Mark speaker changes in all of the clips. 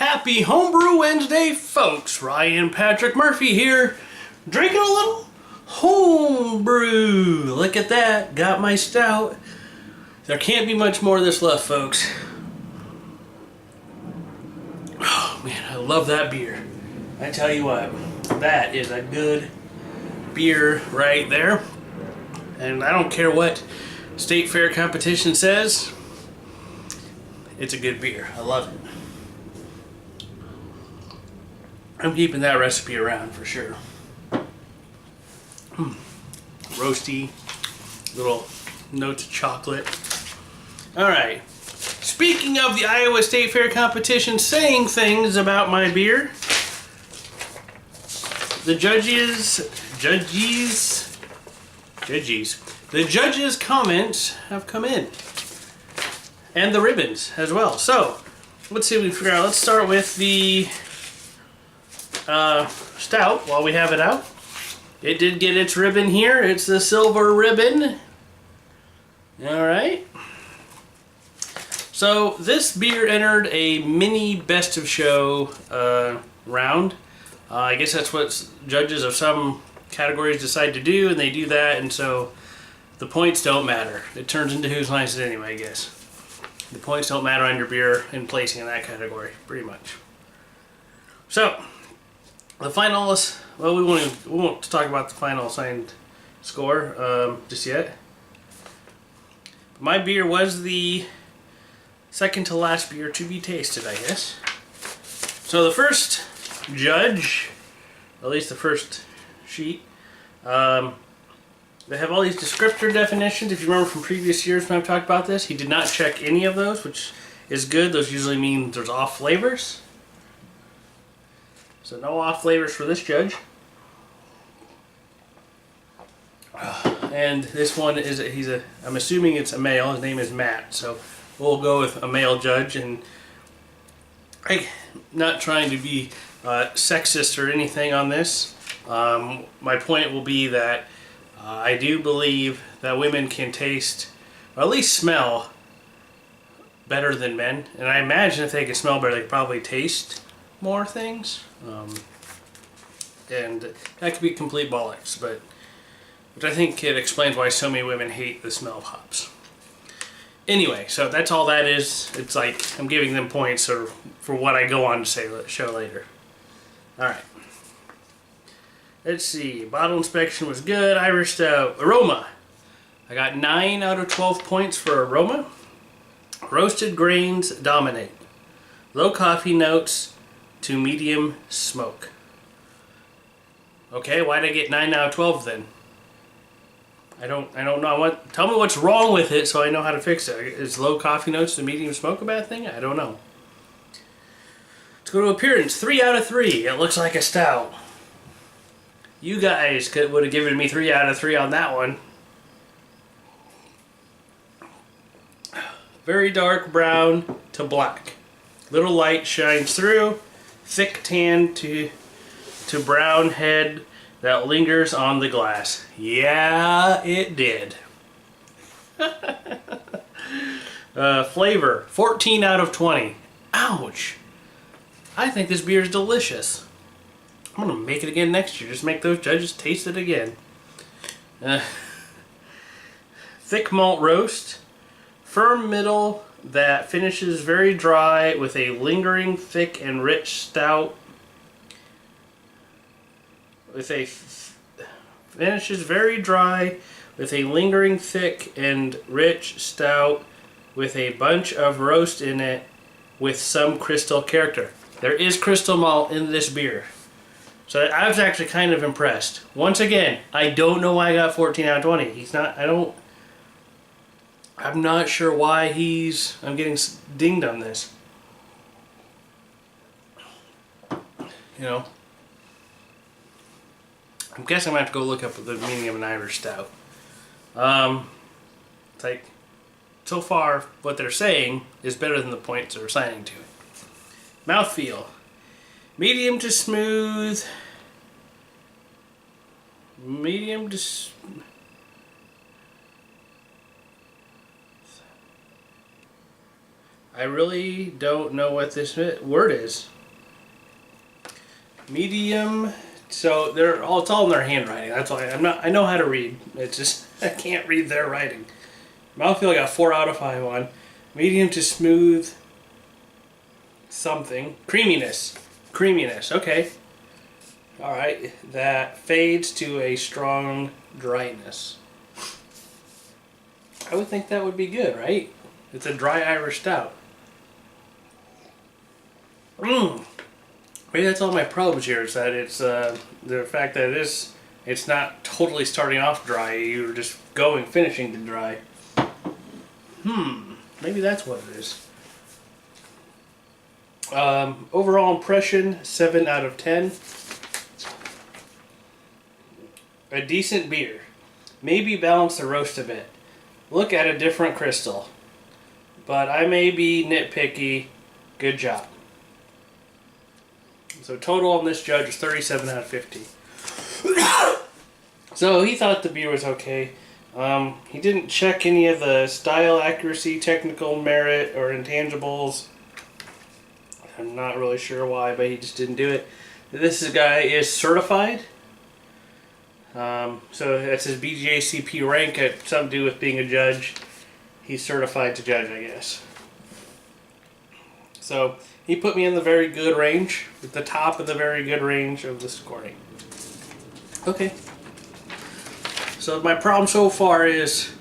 Speaker 1: Happy Homebrew Wednesday, folks. Ryan Patrick Murphy here, drinking a little homebrew. Look at that, got my stout. There can't be much more of this left, folks. Oh man, I love that beer. I tell you what, that is a good beer right there. And I don't care what state fair competition says, it's a good beer. I love it. I'm keeping that recipe around for sure. Roasty, little notes of chocolate. Alright, speaking of the Iowa State Fair competition saying things about my beer, the judges' comments have come in. And the ribbons as well. So, let's see what we can figure out. Let's start with the stout while we have it out. It did get its ribbon here. It's the silver ribbon. Alright. So this beer entered a mini best of show round. I guess that's what judges of some categories decide to do, and they do that, and so the points don't matter. It turns into who's nicest anyway, I guess. The points don't matter on your beer in placing in that category, pretty much. So, the finalists, well, we won't talk about the final assigned score just yet. My beer was the second to last beer to be tasted, I guess. So the first judge, at least the first sheet, they have all these descriptor definitions. If you remember from previous years when I've talked about this, he did not check any of those, which is good. Those usually mean there's off flavors. So no off flavors for this judge. And this one is, I'm assuming it's a male. His name is Matt. So we'll go with a male judge. And I'm not trying to be sexist or anything on this. My point will be that I do believe that women can taste, or at least smell, better than men. And I imagine if they can smell better, they could probably taste more things. And that could be complete bollocks, but I think it explains why so many women hate the smell of hops. Anyway, so that's all that is. It's like I'm giving them points for what I go on to show later. Alright. Let's see. Bottle inspection was good. Irish stout. Aroma. I got 9 out of 12 points for aroma. Roasted grains dominate. Low coffee notes to medium smoke. Okay, why did I get 9 out of 12 then? I don't know. Tell me what's wrong with it so I know how to fix it. Is low coffee notes to medium smoke a bad thing? I don't know. Let's go to appearance. 3 out of 3. It looks like a stout. You guys would have given me 3 out of 3 on that one. Very dark brown to black. Little light shines through. Thick tan to brown head that lingers on the glass. Yeah, it did. Flavor, 14 out of 20. Ouch. I think this beer is delicious. I'm going to make it again next year. Just make those judges taste it again. Thick malt roast. Firm middle that finishes very dry with a lingering thick and rich stout. Finishes very dry with a lingering thick and rich stout with a bunch of roast in it with some crystal character. There is crystal malt in this beer. So I was actually kind of impressed. Once again, I don't know why I got 14 out of 20. I'm not sure why I'm getting dinged on this. You know. I'm guessing I'm going to have to go look up the meaning of an Irish stout. It's like, so far, what they're saying is better than the points they're assigning to it. Mouthfeel. Medium to smooth. Medium to... I really don't know what this word is. Medium. So it's all in their handwriting. That's why I know how to read. It's just I can't read their writing. Mouthfeel I got 4 out of 5 on. Medium to smooth. Something. Creaminess. Okay. All right. That fades to a strong dryness. I would think that would be good, right? It's a dry Irish stout. Maybe that's all my problems here. Is that it's the fact that it's not totally starting off dry. You're just finishing to dry. Maybe that's what it is. Overall impression, 7 out of 10. A decent beer. Maybe balance the roast a bit. Look at a different crystal. But I may be nitpicky. Good job. So total on this judge was 37 out of 50. So he thought the beer was okay. He didn't check any of the style accuracy, technical merit, or intangibles. I'm not really sure why, but he just didn't do it. This guy is certified. So that's his BJCP rank. It had something to do with being a judge. He's certified to judge, I guess. So he put me in the very good range, at the top of the very good range of the scoring. Okay. So my problem so far is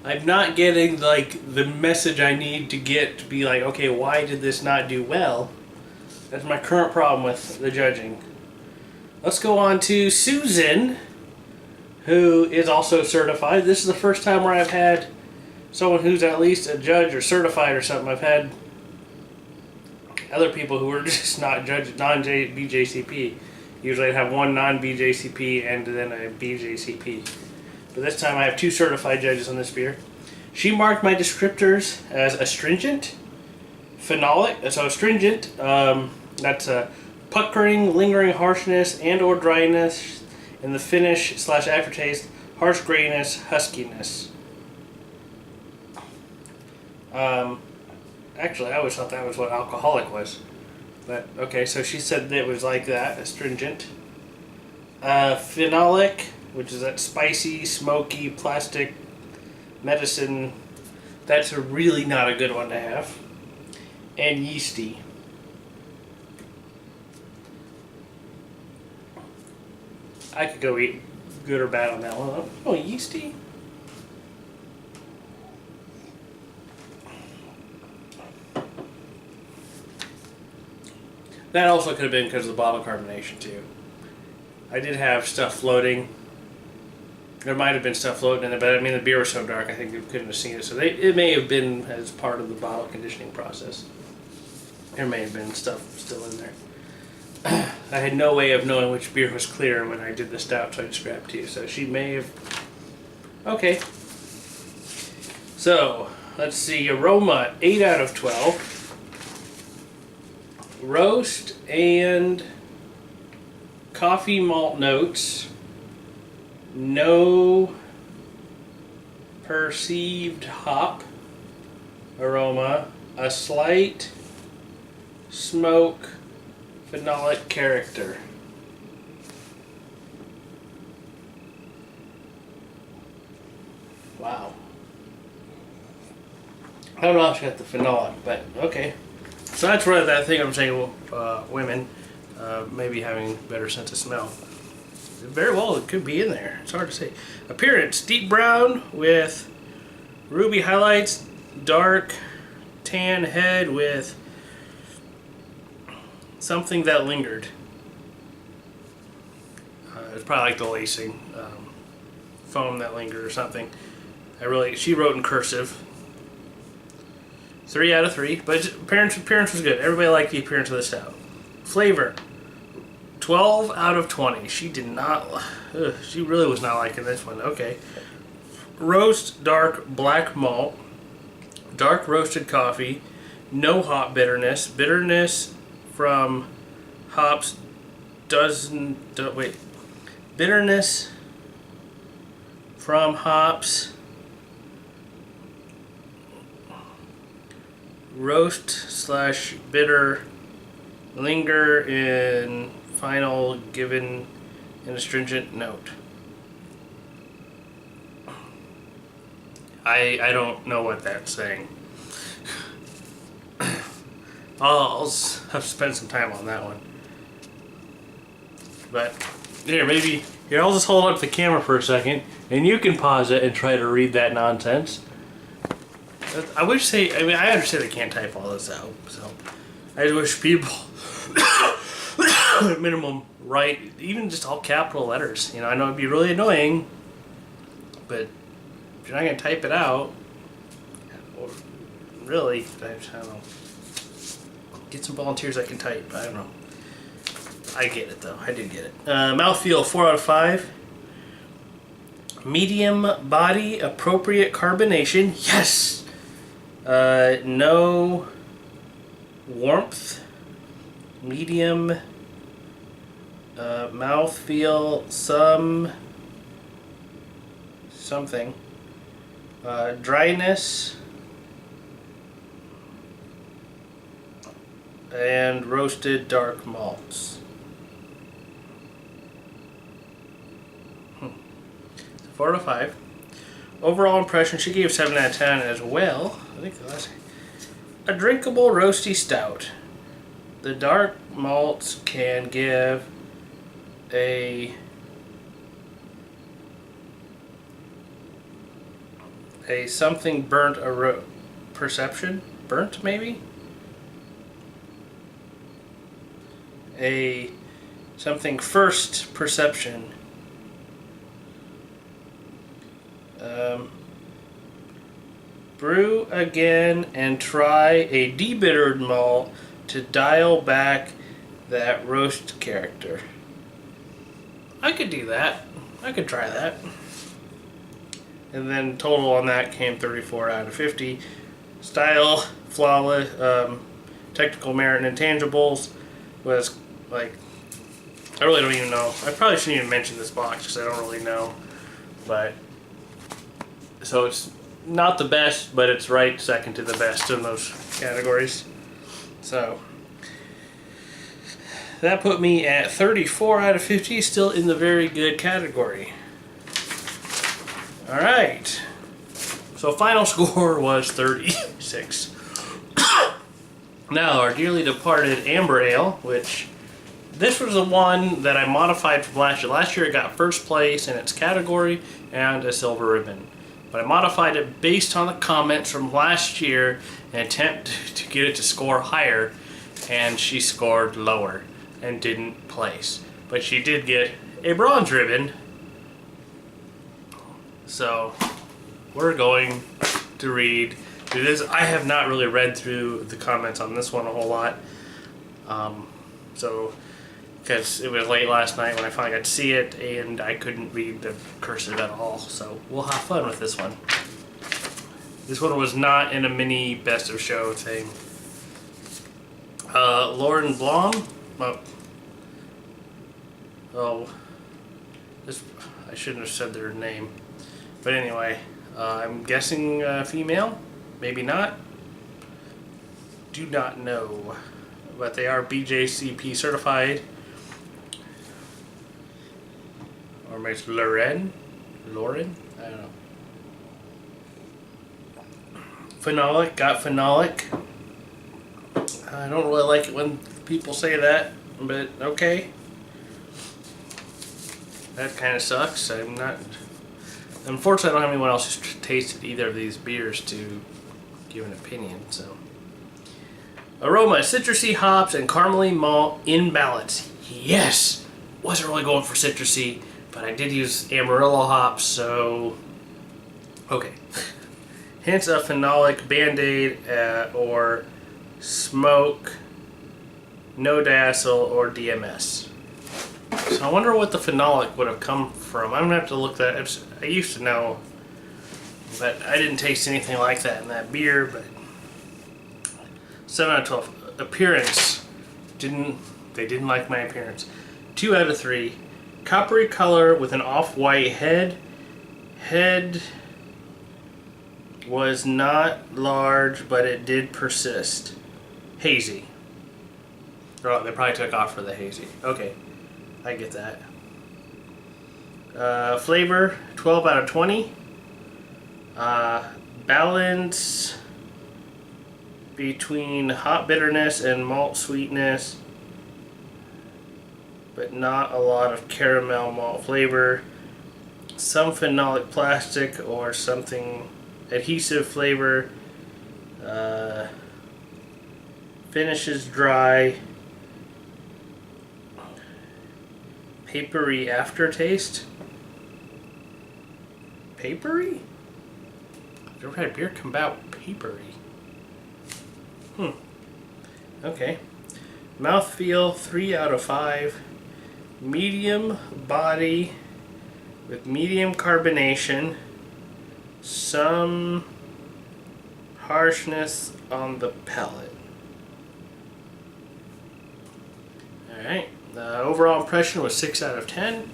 Speaker 1: I'm not getting like the message I need to get to be like, okay, why did this not do well? That's my current problem with the judging. Let's go on to Susan, who is also certified. This is the first time where I've had someone who's at least a judge or certified or something. I've had other people who were just not judges, non-BJCP. Usually I'd have one non-BJCP and then a BJCP. But this time I have 2 certified judges on this beer. She marked my descriptors as astringent, phenolic, so astringent, that's a puckering, lingering harshness and or dryness in the finish / aftertaste, harsh grayness, huskiness. Actually, I always thought that was what alcoholic was. But, okay, so she said it was like that, astringent. Phenolic, which is that spicy, smoky, plastic medicine. That's really not a good one to have. And yeasty. I could go eat good or bad on that one. Oh, yeasty? That also could have been because of the bottle carbonation too. I did have stuff floating. There might have been stuff floating in it, but I mean the beer was so dark I think you couldn't have seen it. So it may have been as part of the bottle conditioning process. There may have been stuff still in there. I had no way of knowing which beer was clear when I did the stout, so I just grabbed 2. So she may have... Okay. So, let's see. Aroma, 8 out of 12. Roast and coffee malt notes. No perceived hop aroma. A slight smoke phenolic character. Wow. I don't know if she got the phenolic, but okay. So that's where that thing I'm saying, women maybe having better sense of smell. Very well, it could be in there. It's hard to say. Appearance, deep brown with ruby highlights, dark tan head with something that lingered. It's probably like the lacing foam that lingered or something. She wrote in cursive. 3 out of 3, but appearance was good. Everybody liked the appearance of the stout. Flavor, 12 out of 20. She did not. She really was not liking this one. Okay. Roast, dark black malt, dark roasted coffee, no hop bitterness. Bitterness from hops bitterness from hops roast slash bitter, linger in final given an astringent note. I don't know what that's saying. I'll have to spend some time on that one. But here, maybe here, I'll just hold up the camera for a second, and you can pause it and try to read that nonsense. I wish I understand I can't type all this out, so I just wish people at minimum write even just all capital letters. You know, I know it'd be really annoying, but if you're not gonna type it out, or really, I don't know. Get some volunteers that can type. I don't know. I get it though. I do get it. Mouthfeel 4 out of 5. Medium body appropriate carbonation. Yes. No warmth. Medium mouthfeel. Something. Dryness. And roasted dark malts. 4 out of 5. Overall impression, she gave 7 out of 10 as well. I think the last. A drinkable roasty stout. The dark malts can give a something burnt perception. Burnt maybe? A something first perception. Brew again and try a debittered malt to dial back that roast character. I could do that. I could try that. And then total on that came 34 out of 50. Style, flawless, technical merit and intangibles was like, I really don't even know. I probably shouldn't even mention this box because I don't really know. But, so it's not the best, but it's right second to the best in those categories. So, that put me at 34 out of 50, still in the very good category. Alright. So final score was 36. Now, our dearly departed Amber Ale, which this was the one that I modified from last year. Last year it got first place in its category and a silver ribbon. But I modified it based on the comments from last year in an attempt to get it to score higher, and she scored lower and didn't place. But she did get a bronze ribbon. So we're going to read through this. I have not really read through the comments on this one a whole lot. Because it was late last night when I finally got to see it, and I couldn't read the cursive at all. So we'll have fun with this one. This one was not in a mini best of show thing. Lauren Blom. I shouldn't have said their name. But anyway, I'm guessing female. Maybe not. Do not know. But they are BJCP certified. Or maybe it's Lauren? I don't know. Phenolic, got phenolic. I don't really like it when people say that, but okay. That kind of sucks. Unfortunately, I don't have anyone else who's tasted either of these beers to give an opinion, so. Aroma, citrusy hops and caramely malt in balance. Yes! Wasn't really going for citrusy, but I did use Amarillo hops, so okay. Hints of phenolic, Band-Aid, or smoke, no dazzle, or DMS. So I wonder what the phenolic would have come from. I'm going to have to look that up. I used to know, but I didn't taste anything like that in that beer, but 7 out of 12. Appearance. They didn't like my appearance. 2 out of 3. Coppery color with an off-white head Was not large, but it did persist. Hazy. Oh, they probably took off for the hazy. Okay, I get that. Flavor, 12 out of 20. Balance between hot bitterness and malt sweetness, but not a lot of caramel malt flavor. Some phenolic plastic or something adhesive flavor. Finishes dry. Papery aftertaste. Papery? I've never had a beer come out papery. Okay. Mouthfeel, 3 out of 5. Medium body with medium carbonation. Some harshness on the palate. Alright. The overall impression was 6 out of 10.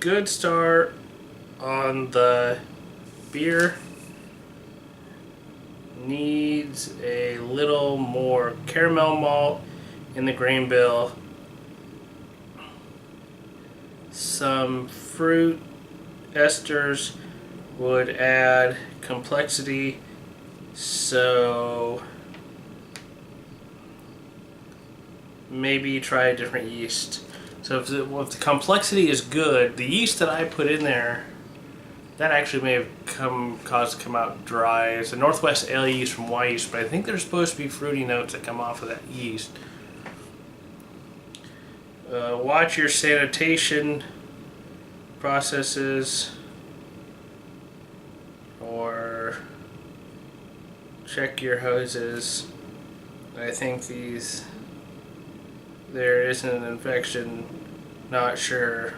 Speaker 1: Good start on the beer. Needs a little more caramel malt in the grain bill. Some fruit esters would add complexity, so maybe try a different yeast. So if the complexity is good, the yeast that I put in there, that actually may have caused it to come out dry. It's a Northwest Ale yeast from Y yeast, but I think there's supposed to be fruity notes that come off of that yeast. Watch your sanitation processes, or check your hoses. I think there isn't an infection, not sure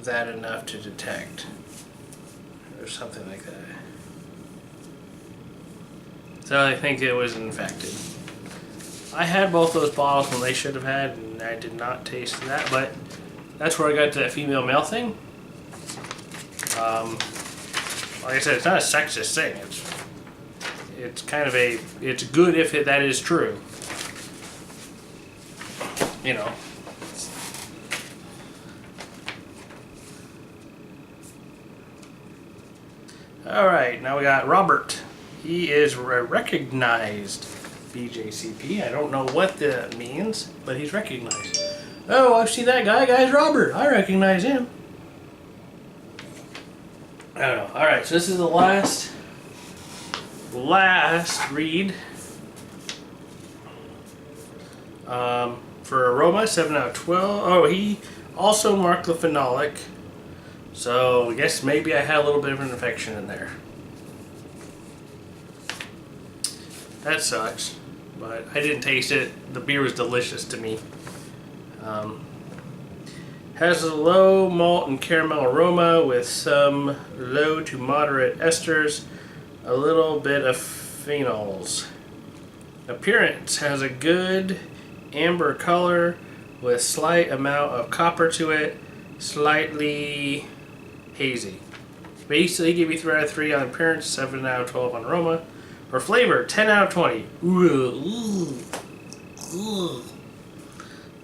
Speaker 1: that enough to detect, or something like that. So I think it was infected. I had both those bottles when they should have had, and I did not taste that, but that's where I got to that female male thing. Like I said, it's not a sexist thing. It's kind of it's good if that is true. You know. Alright, now we got Robert. He is a recognized BJCP. I don't know what that means, but he's recognized. Oh, I've seen that guy. Guy's Robert. I recognize him. I don't know. Alright, so this is the last read. For aroma, 7 out of 12. Oh, he also marked the phenolic. So I guess maybe I had a little bit of an infection in there. That sucks. But I didn't taste it. The beer was delicious to me. Has a low malt and caramel aroma with some low to moderate esters, a little bit of phenols. Appearance has a good amber color with slight amount of copper to it, slightly hazy. Basically, give me 3 out of 3 on appearance, 7 out of 12 on aroma. For flavor, 10 out of 20.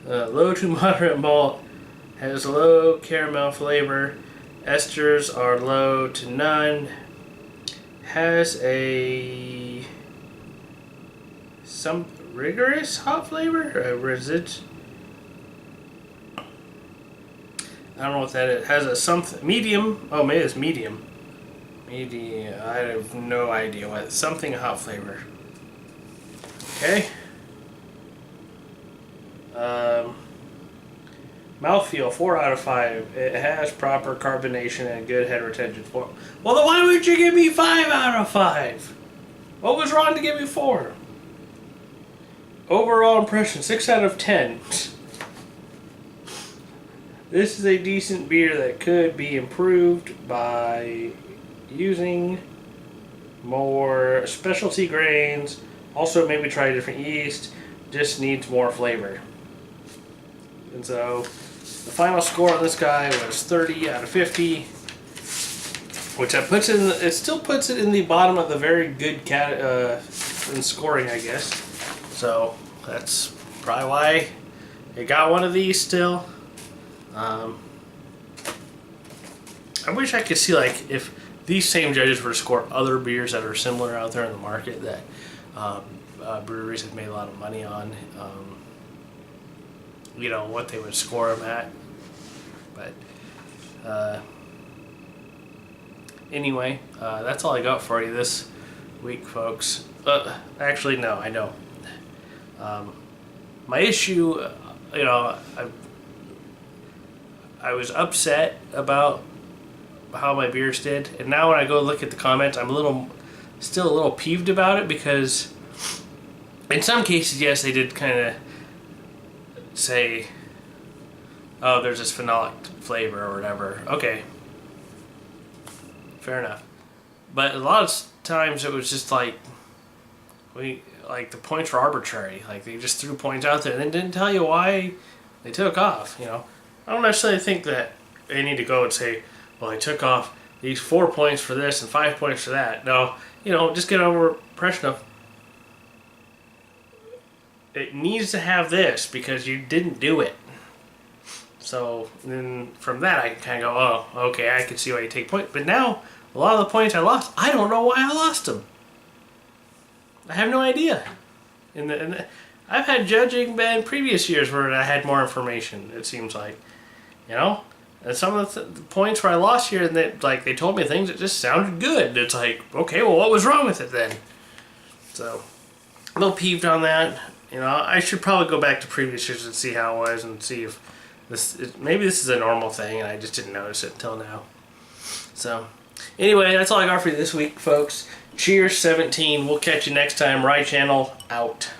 Speaker 1: Low to moderate malt, has low caramel flavor, esters are low to none, has some rigorous hop flavor, I don't know what that is. Has a something medium. Oh, maybe it's medium. Medium. I have no idea what. Something hop flavor. Okay. Mouthfeel, 4 out of 5. It has proper carbonation and good head retention. Well, then why would you give me 5 out of 5? What was wrong to give me 4? Overall impression, 6 out of 10. This is a decent beer that could be improved by using more specialty grains. Also, maybe try a different yeast. Just needs more flavor. And so, the final score on this guy was 30 out of 50. which that puts it in, it still puts it in the bottom of the very good in scoring, I guess. So that's probably why it got one of these still. I wish I could see, like, if these same judges were to score other beers that are similar out there in the market that breweries have made a lot of money on, you know, what they would score them at. But anyway, that's all I got for you this week, folks. Actually, no, I don't. My issue, you know, I was upset about how my beers did, and now when I go look at the comments, I'm still a little peeved about it, because in some cases, yes, they did kind of say, oh, there's this phenolic flavor or whatever. Okay, fair enough. But a lot of times it was just like, the points were arbitrary. Like, they just threw points out there and then didn't tell you why they took off, you know. I don't necessarily think that they need to go and say, well, I took off these 4 points for this and 5 points for that. No, you know, just get over impression of it needs to have this because you didn't do it. So then from that I can kind of go, oh, okay, I can see why you take points. But now a lot of the points I lost, I don't know why I lost them. I have no idea. I've had judging in previous years where I had more information, it seems like, you know. And some of the points where I lost here, and they told me things that just sounded good. It's like, okay, well, what was wrong with it then? So, a little peeved on that. You know, I should probably go back to previous years and see how it was, and see if maybe this is a normal thing, and I just didn't notice it until now. So, anyway, that's all I got for you this week, folks. Cheers, 17. We'll catch you next time. Rye Channel out.